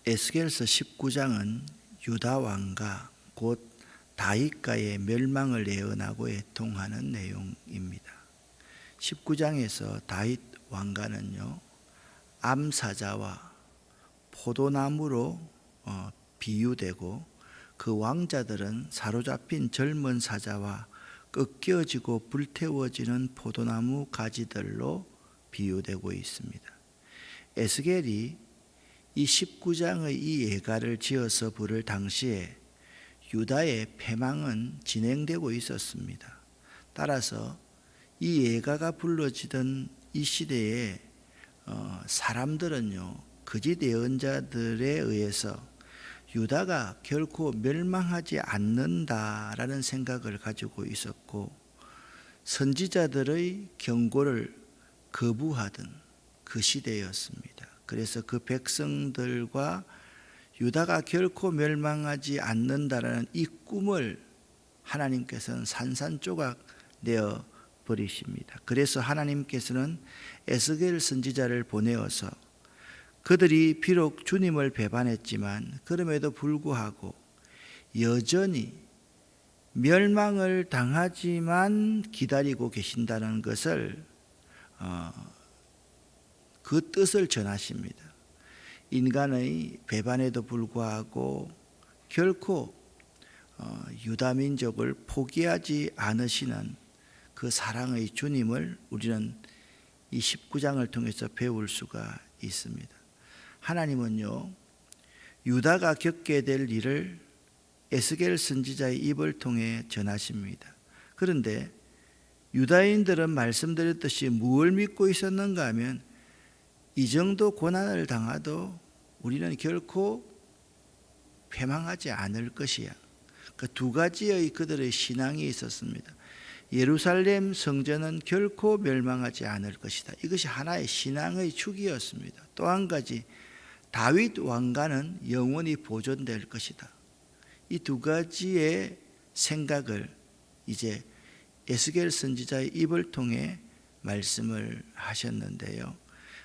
에스겔서 19장은 유다 왕가 곧 다윗가의 멸망을 예언하고 애통하는 내용입니다. 19장에서 다윗 왕가는요, 암사자와 포도나무로 비유되고 그 왕자들은 사로잡힌 젊은 사자와 꺾여지고 불태워지는 포도나무 가지들로 비유되고 있습니다. 에스겔이 이 19장의 이 예가를 지어서 부를 당시에 유다의 패망은 진행되고 있었습니다. 따라서 이 예가가 불러지던 이 시대에 사람들은요, 거짓 예언자들에 의해서 유다가 결코 멸망하지 않는다라는 생각을 가지고 있었고, 선지자들의 경고를 거부하던 그 시대였습니다. 그래서 그 백성들과 유다가 결코 멸망하지 않는다라는 이 꿈을 하나님께서는 산산조각 내어 버리십니다. 그래서 하나님께서는 에스겔 선지자를 보내어서 그들이 비록 주님을 배반했지만 그럼에도 불구하고 여전히 멸망을 당하지만 기다리고 계신다는 것을 그 뜻을 전하십니다. 인간의 배반에도 불구하고 결코 유다 민족을 포기하지 않으시는 그 사랑의 주님을 우리는 이 19장을 통해서 배울 수가 있습니다. 하나님은요, 유다가 겪게 될 일을 에스겔 선지자의 입을 통해 전하십니다. 그런데 유다인들은 말씀드렸듯이 무엇을 믿고 있었는가 하면 이 정도 고난을 당하도 우리는 결코 패망하지 않을 것이야. 그 두 가지의 그들의 신앙이 있었습니다. 예루살렘 성전은 결코 멸망하지 않을 것이다. 이것이 하나의 신앙의 축이었습니다. 또 한 가지, 다윗 왕가는 영원히 보존될 것이다. 이 두 가지의 생각을 이제 에스겔 선지자의 입을 통해 말씀을 하셨는데요,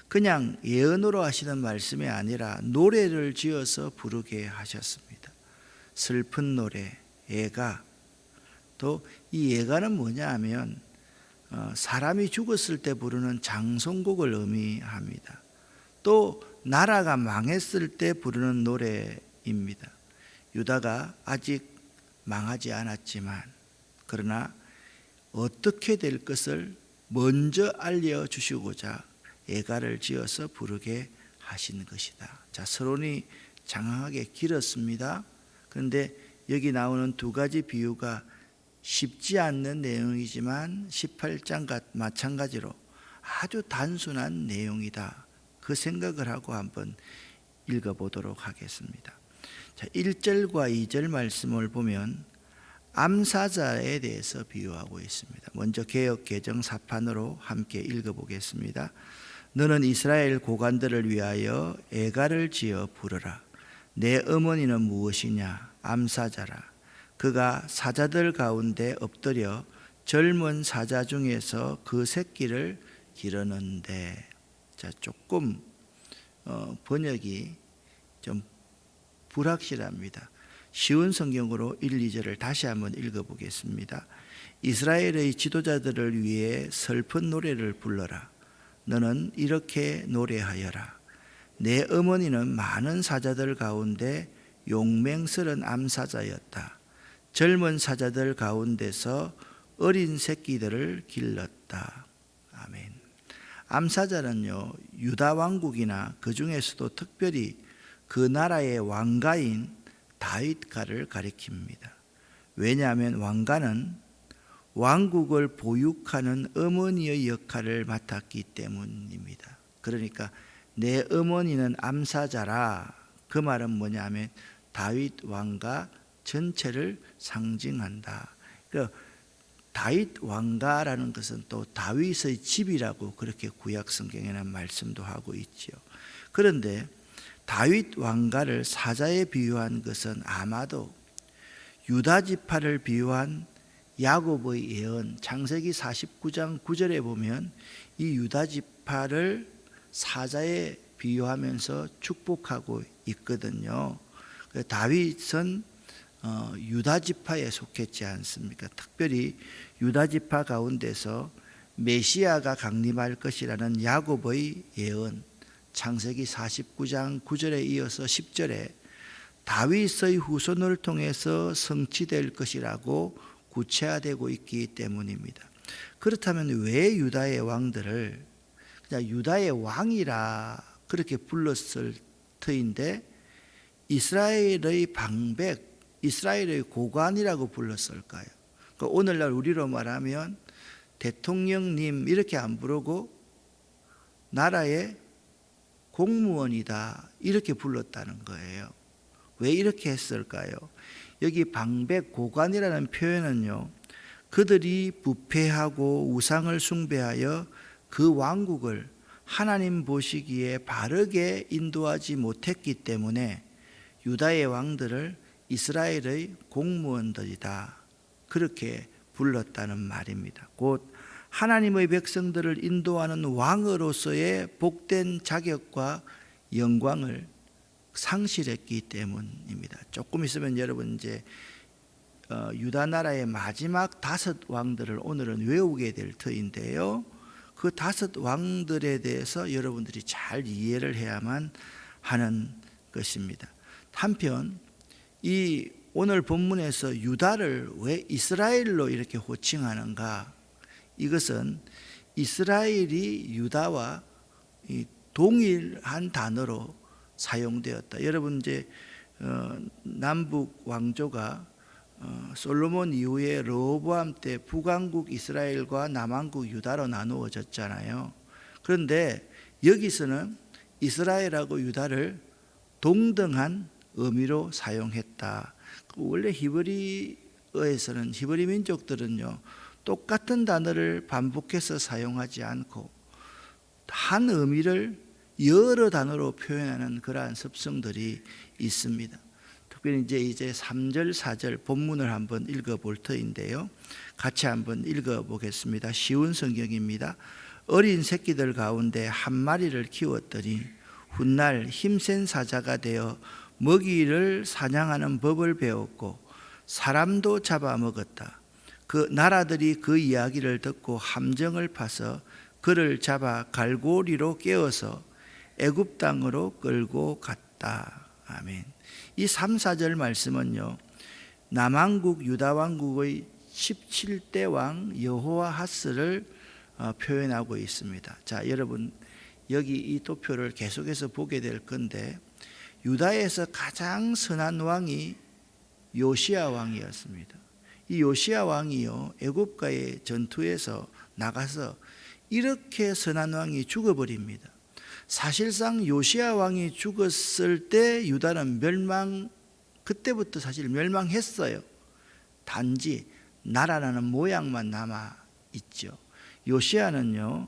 그냥 예언으로 하시는 말씀이 아니라 노래를 지어서 부르게 하셨습니다. 슬픈 노래, 예가. 또 이 예가는 뭐냐 하면 사람이 죽었을 때 부르는 장송곡을 의미합니다. 또 나라가 망했을 때 부르는 노래입니다. 유다가 아직 망하지 않았지만 그러나 어떻게 될 것을 먼저 알려주시고자 예가를 지어서 부르게 하신 것이다. 자, 서론이 장황하게 길었습니다. 그런데 여기 나오는 두 가지 비유가 쉽지 않는 내용이지만 18장과 마찬가지로 아주 단순한 내용이다. 그 생각을 하고 한번 읽어보도록 하겠습니다. 자, 1절과 2절 말씀을 보면 암사자에 대해서 비유하고 있습니다. 먼저 개역 개정 사판으로 함께 읽어보겠습니다. 너는 이스라엘 고관들을 위하여 애가를 지어 부르라. 내 어머니는 무엇이냐? 암사자라. 그가 사자들 가운데 엎드려 젊은 사자 중에서 그 새끼를 기르는데. 자, 조금 번역이 좀 불확실합니다. 쉬운 성경으로 1, 2절을 다시 한번 읽어보겠습니다. 이스라엘의 지도자들을 위해 슬픈 노래를 불러라. 너는 이렇게 노래하여라. 내 어머니는 많은 사자들 가운데 용맹스런 암사자였다. 젊은 사자들 가운데서 어린 새끼들을 길렀다. 아멘. 암사자는요, 유다 왕국이나 그 중에서도 특별히 그 나라의 왕가인 다윗가를 가리킵니다. 왜냐하면 왕가는 왕국을 보육하는 어머니의 역할을 맡았기 때문입니다. 그러니까 내 어머니는 암사자라. 그 말은 뭐냐 하면 다윗 왕가 전체를 상징한다. 그러니까 다윗 왕가라는 것은 또 다윗의 집이라고 그렇게 구약 성경에는 말씀도 하고 있지요. 그런데 다윗 왕가를 사자에 비유한 것은 아마도 유다 지파를 비유한 야곱의 예언 창세기 49장 9절에 보면 이 유다 지파를 사자에 비유하면서 축복하고 있거든요. 다윗은 유다 지파에 속했지 않습니까? 특별히 유다 지파 가운데서 메시아가 강림할 것이라는 야곱의 예언, 창세기 49장 9절에 이어서 10절에 다윗의 후손을 통해서 성취될 것이라고 구체화되고 있기 때문입니다. 그렇다면 왜 유다의 왕들을 그냥 유다의 왕이라 그렇게 불렀을 터인데 이스라엘의 방백, 이스라엘의 고관이라고 불렀을까요? 그러니까 오늘날 우리로 말하면 대통령님 이렇게 안 부르고 나라의 공무원이다 이렇게 불렀다는 거예요. 왜 이렇게 했을까요? 여기 방백 고관이라는 표현은요, 그들이 부패하고 우상을 숭배하여 그 왕국을 하나님 보시기에 바르게 인도하지 못했기 때문에 유다의 왕들을 이스라엘의 공무원들이다 그렇게 불렀다는 말입니다. 곧 하나님의 백성들을 인도하는 왕으로서의 복된 자격과 영광을 상실했기 때문입니다. 조금 있으면 여러분 이제 유다 나라의 마지막 5 왕들을 오늘은 외우게 될 터인데요. 그 5 왕들에 대해서 여러분들이 잘 이해를 해야만 하는 것입니다. 한편 이 오늘 본문에서 유다를 왜 이스라엘로 이렇게 호칭하는가? 이것은 이스라엘이 유다와 동일한 단어로 사용되었다. 여러분 이제 남북 왕조가 솔로몬 이후에 르호보암 때 북왕국 이스라엘과 남왕국 유다로 나누어졌잖아요. 그런데 여기서는 이스라엘하고 유다를 동등한 의미로 사용했다. 원래 히브리어에서는 히브리 민족들은요 똑같은 단어를 반복해서 사용하지 않고 한 의미를 여러 단어로 표현하는 그러한 습성들이 있습니다. 특별히 이제 3절 4절 본문을 한번 읽어볼 터인데요. 같이 한번 읽어보겠습니다. 쉬운 성경입니다. 어린 새끼들 가운데 한 마리를 키웠더니 훗날 힘센 사자가 되어 먹이를 사냥하는 법을 배웠고 사람도 잡아먹었다. 그 나라들이 그 이야기를 듣고 함정을 파서 그를 잡아 갈고리로 깨어서 애굽 땅으로 끌고 갔다. 아멘. 이 3, 4절 말씀은요 남왕국 유다왕국의 17대 왕 여호아하스를 표현하고 있습니다. 자, 여러분 여기 이 도표를 계속해서 보게 될 건데 유다에서 가장 선한 왕이 요시야 왕이었습니다. 이 요시야 왕이요 애굽과의 전투에서 나가서 이렇게 선한 왕이 죽어버립니다. 사실상 요시야 왕이 죽었을 때 유다는 그때부터 사실 멸망했어요. 단지 나라라는 모양만 남아 있죠. 요시야는요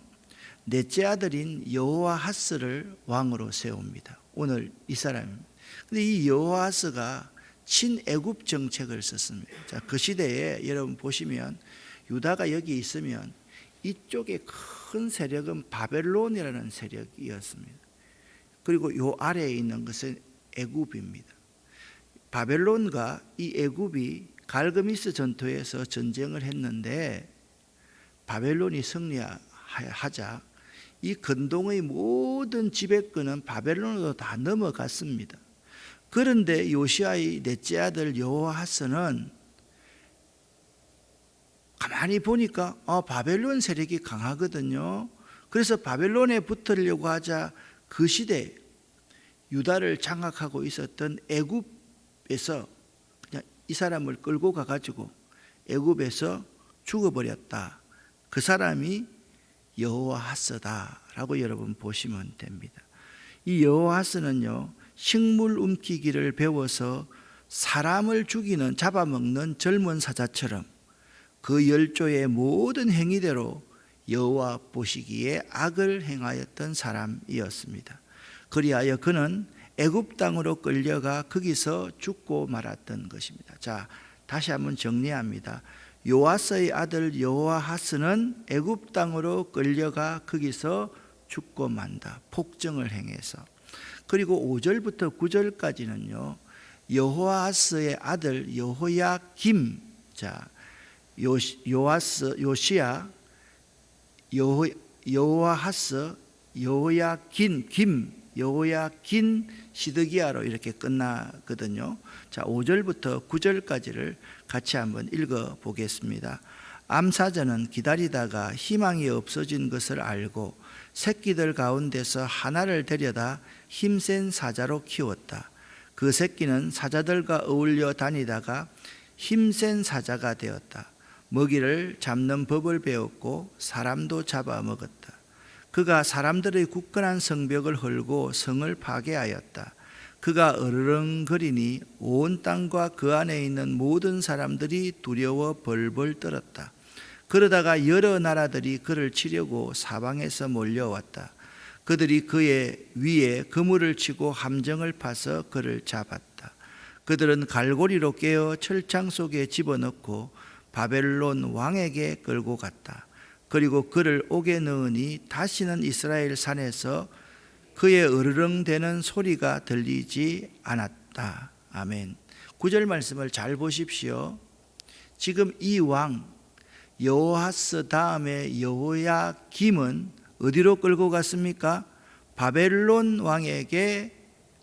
넷째 아들인 여호아하스를 왕으로 세웁니다. 오늘 이 사람. 근데 이 여호아하스가 친애굽 정책을 썼습니다. 자, 그 시대에 여러분 보시면 유다가 여기 있으면 이쪽에 큰 세력은 바벨론이라는 세력이었습니다. 그리고 요 아래에 있는 것은 애굽입니다. 바벨론과 이 애굽이 갈그미스 전투에서 전쟁을 했는데 바벨론이 승리하자 이 근동의 모든 지배권은 바벨론으로 다 넘어갔습니다. 그런데 요시아의 넷째 아들 여호아하스는 가만히 보니까 바벨론 세력이 강하거든요. 그래서 바벨론에 붙으려고 하자 그 시대 유다를 장악하고 있었던 애굽에서 그냥 이 사람을 끌고 가가지고 애굽에서 죽어버렸다. 그 사람이 여호아하스다라고 여러분 보시면 됩니다. 이 여호아하스는요 식물 움키기를 배워서 사람을 죽이는 잡아먹는 젊은 사자처럼 그 열조의 모든 행위대로 여호와 보시기에 악을 행하였던 사람이었습니다. 그리하여 그는 애굽 땅으로 끌려가 거기서 죽고 말았던 것입니다. 자, 다시 한번 정리합니다. 요아스의 아들 여호아하스는 애굽 땅으로 끌려가 거기서 죽고 만다. 폭정을 행해서. 그리고 5절부터 9절까지는요. 여호아스의 아들 여호야김, 자 요시야, 여호아하스, 여호야긴, 시드기야로 이렇게 끝나거든요. 자, 5절부터 9절까지를 같이 한번 읽어 보겠습니다. 암사자는 기다리다가 희망이 없어진 것을 알고 새끼들 가운데서 하나를 데려다 힘센 사자로 키웠다. 그 새끼는 사자들과 어울려 다니다가 힘센 사자가 되었다. 먹이를 잡는 법을 배웠고 사람도 잡아먹었다. 그가 사람들의 굳건한 성벽을 헐고 성을 파괴하였다. 그가 으르렁거리니 온 땅과 그 안에 있는 모든 사람들이 두려워 벌벌 떨었다. 그러다가 여러 나라들이 그를 치려고 사방에서 몰려왔다. 그들이 그의 위에 그물을 치고 함정을 파서 그를 잡았다. 그들은 갈고리로 깨어 철창 속에 집어넣고 바벨론 왕에게 끌고 갔다. 그리고 그를 옥에 넣으니 다시는 이스라엘 산에서 그의 으르렁대는 소리가 들리지 않았다. 아멘. 9절 말씀을 잘 보십시오. 지금 이 왕 여호아스 다음에 여호야김은 어디로 끌고 갔습니까? 바벨론 왕에게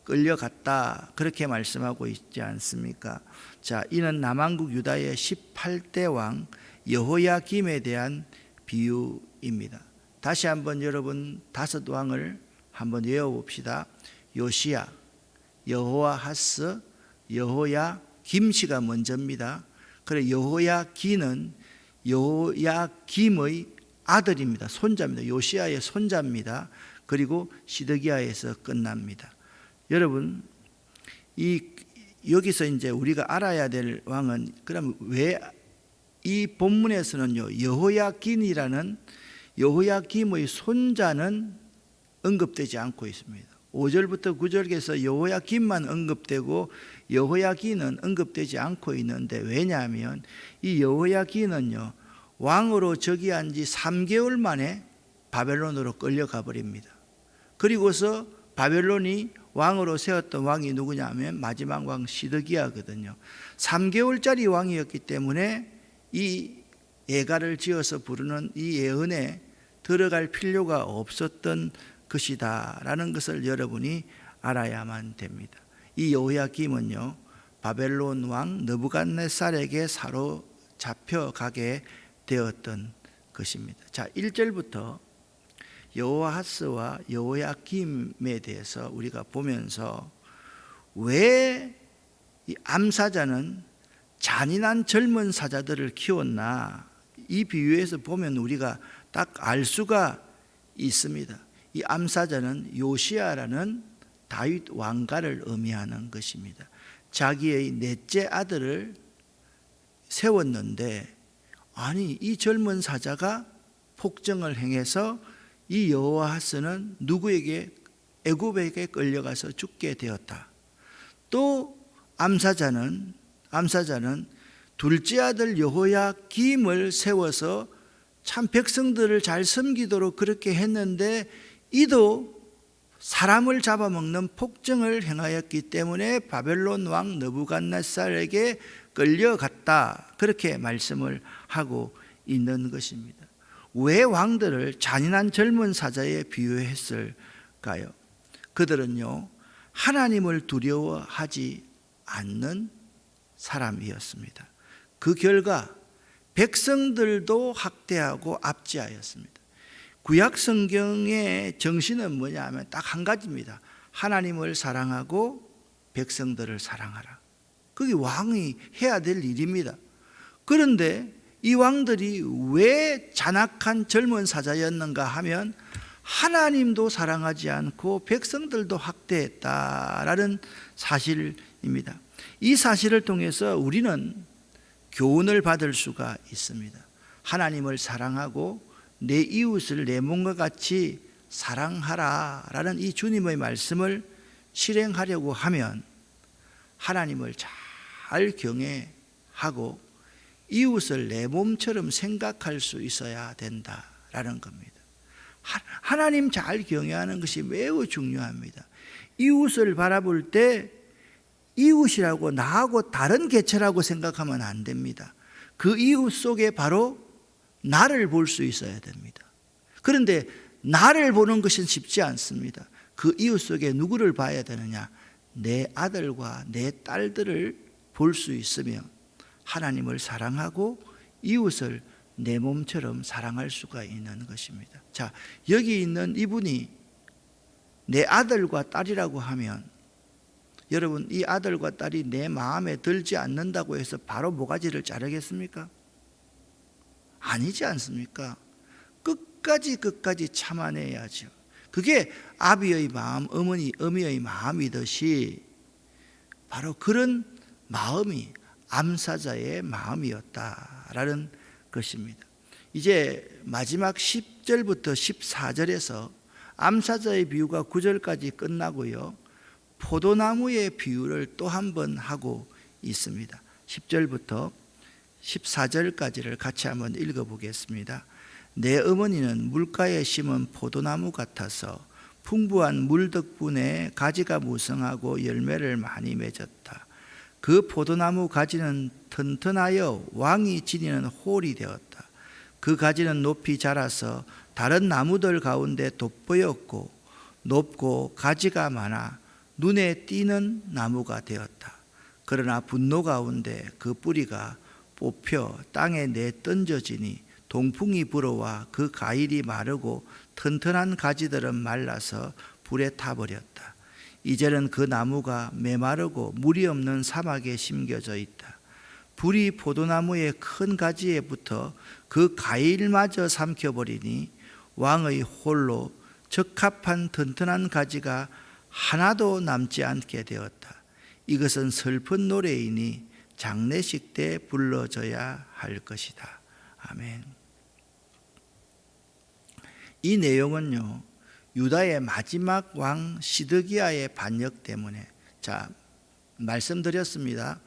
끌려갔다. 그렇게 말씀하고 있지 않습니까? 자, 이는 남왕국 유다의 18대 왕 여호야김에 대한 비유입니다. 다시 한번 여러분 5 왕을 한번 외워봅시다. 요시야, 여호아하스, 여호야김씨가 먼저입니다. 그래 여호야기는 여호야김의 아들입니다. 손자입니다. 요시야의 손자입니다. 그리고 시드기야에서 끝납니다. 여러분, 여기서 이제 우리가 알아야 될 왕은 그럼 왜 이 본문에서는요 여호야긴이라는 여호야김의 손자는 언급되지 않고 있습니다. 5절부터 9절에서 여호야김만 언급되고 여호야긴은 언급되지 않고 있는데, 왜냐하면 이 여호야긴은요 왕으로 즉위한 지 3개월 만에 바벨론으로 끌려가 버립니다. 그리고서 바벨론이 왕으로 세웠던 왕이 누구냐 하면 마지막 왕 시드기야거든요. 3개월짜리 왕이었기 때문에 이 예가를 지어서 부르는 이 예언에 들어갈 필요가 없었던 것이다 라는 것을 여러분이 알아야만 됩니다. 이 여호야김은요 바벨론 왕 느부갓네살에게 사로잡혀가게 되었던 것입니다. 자, 1절부터 여호아하스와 여호야김에 대해서 우리가 보면서 왜 이 암사자는 잔인한 젊은 사자들을 키웠나, 이 비유에서 보면 우리가 딱 알 수가 있습니다. 이 암사자는 요시야라는 다윗 왕가를 의미하는 것입니다. 자기의 넷째 아들을 세웠는데, 아니 이 젊은 사자가 폭정을 행해서 이 여호아하스는 누구에게, 애굽에게 끌려가서 죽게 되었다. 또 암사자는 둘째 아들 여호야김을 세워서 참 백성들을 잘 섬기도록 그렇게 했는데, 이도 사람을 잡아먹는 폭정을 행하였기 때문에 바벨론 왕 느부갓네살에게 끌려갔다. 그렇게 말씀을 하고 있는 것입니다. 왜 왕들을 잔인한 젊은 사자에 비유했을까요? 그들은요 하나님을 두려워하지 않는 사람이었습니다. 그 결과 백성들도 학대하고 압제하였습니다. 구약 성경의 정신은 뭐냐 하면 딱 한 가지입니다. 하나님을 사랑하고 백성들을 사랑하라. 그게 왕이 해야 될 일입니다. 그런데 이 왕들이 왜 잔악한 젊은 사자였는가 하면 하나님도 사랑하지 않고 백성들도 학대했다라는 사실입니다. 이 사실을 통해서 우리는 교훈을 받을 수가 있습니다. 하나님을 사랑하고 내 이웃을 내 몸과 같이 사랑하라라는 이 주님의 말씀을 실행하려고 하면 하나님을 잘 경외하고 이웃을 내 몸처럼 생각할 수 있어야 된다라는 겁니다. 하나님 잘 경외하는 것이 매우 중요합니다. 이웃을 바라볼 때 이웃이라고 나하고 다른 개체라고 생각하면 안 됩니다. 그 이웃 속에 바로 나를 볼 수 있어야 됩니다. 그런데 나를 보는 것은 쉽지 않습니다. 그 이웃 속에 누구를 봐야 되느냐? 내 아들과 내 딸들을 볼 수 있으면 하나님을 사랑하고 이웃을 내 몸처럼 사랑할 수가 있는 것입니다. 자, 여기 있는 이분이 내 아들과 딸이라고 하면 여러분, 이 아들과 딸이 내 마음에 들지 않는다고 해서 바로 모가지를 자르겠습니까? 아니지 않습니까? 끝까지 참아내야죠. 그게 아비의 마음, 어미의 마음이듯이 바로 그런 마음이 암사자의 마음이었다라는 것입니다. 이제 마지막 10절부터 14절에서 암사자의 비유가 9절까지 끝나고요, 포도나무의 비유를 또 한 번 하고 있습니다. 10절부터 14절까지를 같이 한번 읽어보겠습니다. 내 어머니는 물가에 심은 포도나무 같아서 풍부한 물 덕분에 가지가 무성하고 열매를 많이 맺었다. 그 포도나무 가지는 튼튼하여 왕이 지니는 홀이 되었다. 그 가지는 높이 자라서 다른 나무들 가운데 돋보였고 높고 가지가 많아 눈에 띄는 나무가 되었다. 그러나 분노 가운데 그 뿌리가 뽑혀 땅에 내던져지니 동풍이 불어와 그 가일이 마르고 튼튼한 가지들은 말라서 불에 타버렸다. 이제는 그 나무가 메마르고 물이 없는 사막에 심겨져 있다. 불이 포도나무의 큰 가지에 붙어 그 가일마저 삼켜버리니 왕의 홀로 적합한 튼튼한 가지가 하나도 남지 않게 되었다. 이것은 슬픈 노래이니 장례식 때 불러줘야 할 것이다. 아멘. 이 내용은요, 유다의 마지막 왕 시드기야의 반역 때문에, 자, 말씀드렸습니다.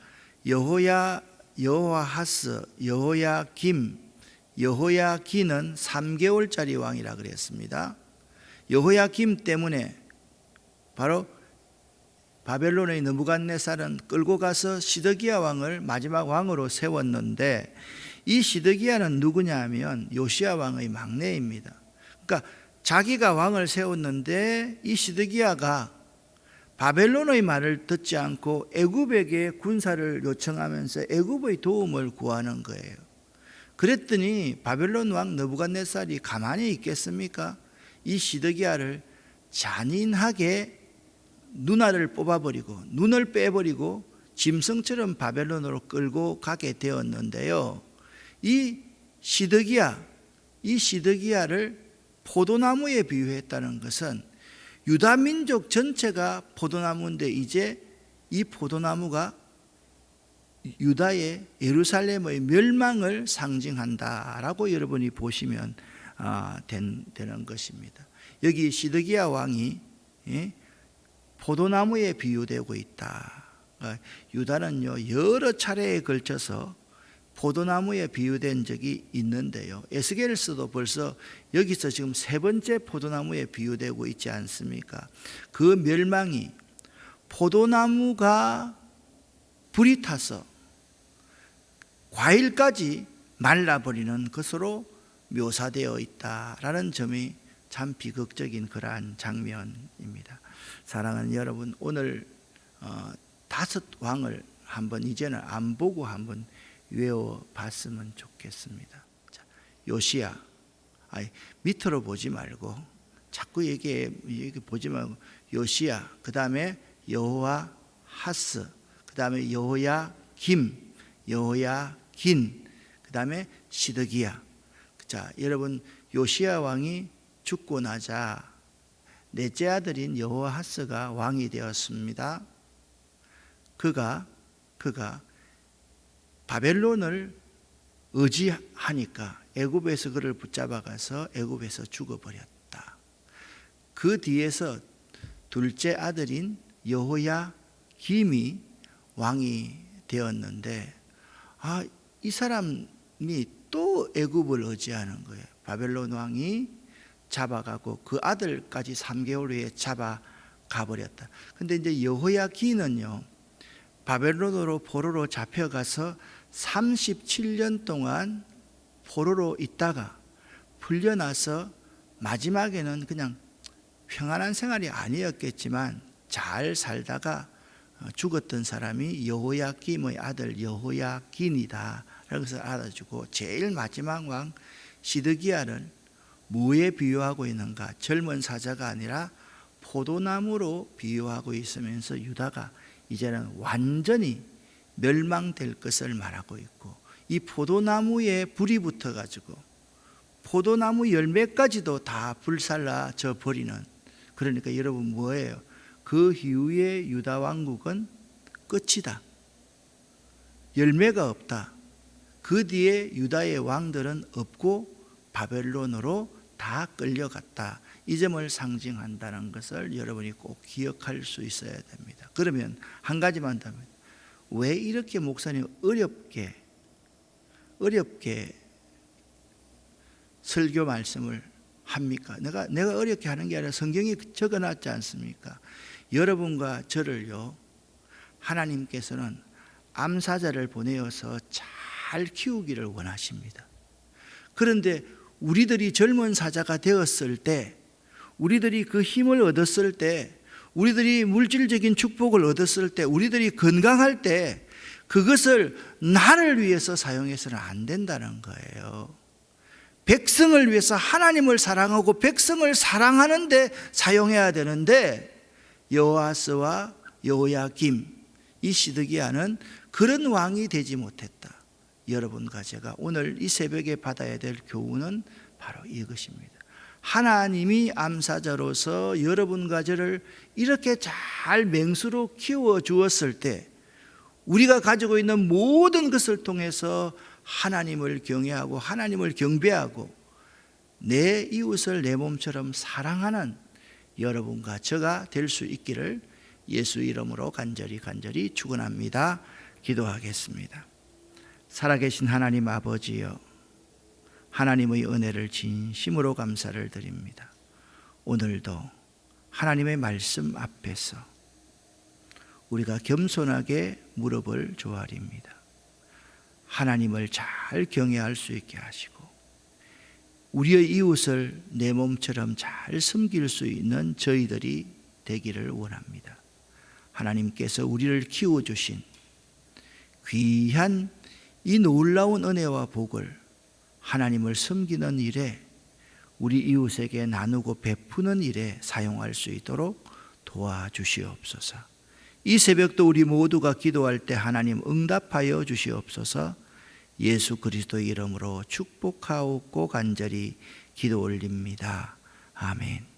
여호야하스, 여호야김, 여호야기는 3개월짜리 왕이라 그랬습니다. 여호야김 때문에 바로 바벨론의 느부갓네살은 끌고 가서 시드기야 왕을 마지막 왕으로 세웠는데, 이 시드기야는 누구냐 하면 요시야 왕의 막내입니다. 그러니까 자기가 왕을 세웠는데 이 시드기야가 바벨론의 말을 듣지 않고 애굽에게 군사를 요청하면서 애굽의 도움을 구하는 거예요. 그랬더니 바벨론 왕 느부갓네살이 가만히 있겠습니까? 이 시드기야를 잔인하게 눈알을 뽑아버리고 눈을 빼버리고 짐승처럼 바벨론으로 끌고 가게 되었는데요, 이 시드기야를 포도나무에 비유했다는 것은 유다 민족 전체가 포도나무인데 이제 이 포도나무가 유다의 예루살렘의 멸망을 상징한다라고 여러분이 보시면 되는 것입니다. 여기 시드기야 왕이 포도나무에 비유되고 있다. 유다는요, 여러 차례에 걸쳐서 포도나무에 비유된 적이 있는데요, 에스겔서도 벌써 여기서 지금 3번째 포도나무에 비유되고 있지 않습니까? 그 멸망이 포도나무가 불이 타서 과일까지 말라버리는 것으로 묘사되어 있다라는 점이 참 비극적인 그러한 장면입니다. 사랑하는 여러분, 오늘 5 왕을 한번 이제는 안 보고 한번 외워봤으면 좋겠습니다. 자, 요시야, 밑으로 보지 말고 자꾸 여기 보지 말고 요시야, 그 다음에 여호야하스, 그 다음에 여호야김, 여호야긴, 그 다음에 시드기야. 자, 여러분, 요시야 왕이 죽고 나자 넷째 아들인 여호야하스가 왕이 되었습니다. 그가 바벨론을 의지하니까 애굽에서 그를 붙잡아가서 애굽에서 죽어버렸다. 그 뒤에서 둘째 아들인 여호야김이 왕이 되었는데, 이 사람이 또 애굽을 의지하는 거예요. 바벨론 왕이 잡아가고 그 아들까지 3개월 후에 잡아가 버렸다. 근데 이제 여호야긴은요, 바벨론으로 포로로 잡혀가서 37년 동안 포로로 있다가 풀려나서 마지막에는 그냥 평안한 생활이 아니었겠지만 잘 살다가 죽었던 사람이 여호야김의 아들 여호야긴이다. 그래서 알아주고, 제일 마지막 왕 시드기야를 뭐에 비유하고 있는가? 젊은 사자가 아니라 포도나무로 비유하고 있으면서 유다가 이제는 완전히 멸망될 것을 말하고 있고, 이 포도나무에 불이 붙어가지고 포도나무 열매까지도 다 불살라져 버리는, 그러니까 여러분 뭐예요? 그 이후에 유다 왕국은 끝이다. 열매가 없다. 그 뒤에 유다의 왕들은 없고 바벨론으로 다 끌려갔다. 이 점을 상징한다는 것을 여러분이 꼭 기억할 수 있어야 됩니다. 그러면 한 가지만 더, 왜 이렇게 목사님 어렵게 설교 말씀을 합니까? 내가 어렵게 하는 게 아니라 성경이 적어놨지 않습니까? 여러분과 저를요, 하나님께서는 암사자를 보내어서 잘 키우기를 원하십니다. 그런데 우리들이 젊은 사자가 되었을 때, 우리들이 그 힘을 얻었을 때, 우리들이 물질적인 축복을 얻었을 때, 우리들이 건강할 때 그것을 나를 위해서 사용해서는 안 된다는 거예요. 백성을 위해서, 하나님을 사랑하고 백성을 사랑하는데 사용해야 되는데, 여호아스와 여호야김, 이 시드기야는 그런 왕이 되지 못했다. 여러분과 제가 오늘 이 새벽에 받아야 될 교훈은 바로 이것입니다. 하나님이 암사자로서 여러분과 저를 이렇게 잘 맹수로 키워 주었을 때, 우리가 가지고 있는 모든 것을 통해서 하나님을 경외하고 하나님을 경배하고 내 이웃을 내 몸처럼 사랑하는 여러분과 저가 될 수 있기를 예수 이름으로 간절히 축원합니다. 기도하겠습니다. 살아계신 하나님 아버지여, 하나님의 은혜를 진심으로 감사를 드립니다. 오늘도 하나님의 말씀 앞에서 우리가 겸손하게 무릎을 조아립니다. 하나님을 잘 경외할 수 있게 하시고 우리의 이웃을 내 몸처럼 잘 섬길 수 있는 저희들이 되기를 원합니다. 하나님께서 우리를 키워주신 귀한 이 놀라운 은혜와 복을 하나님을 섬기는 일에, 우리 이웃에게 나누고 베푸는 일에 사용할 수 있도록 도와주시옵소서. 이 새벽도 우리 모두가 기도할 때 하나님 응답하여 주시옵소서. 예수 그리스도의 이름으로 축복하옵고 간절히 기도 올립니다. 아멘.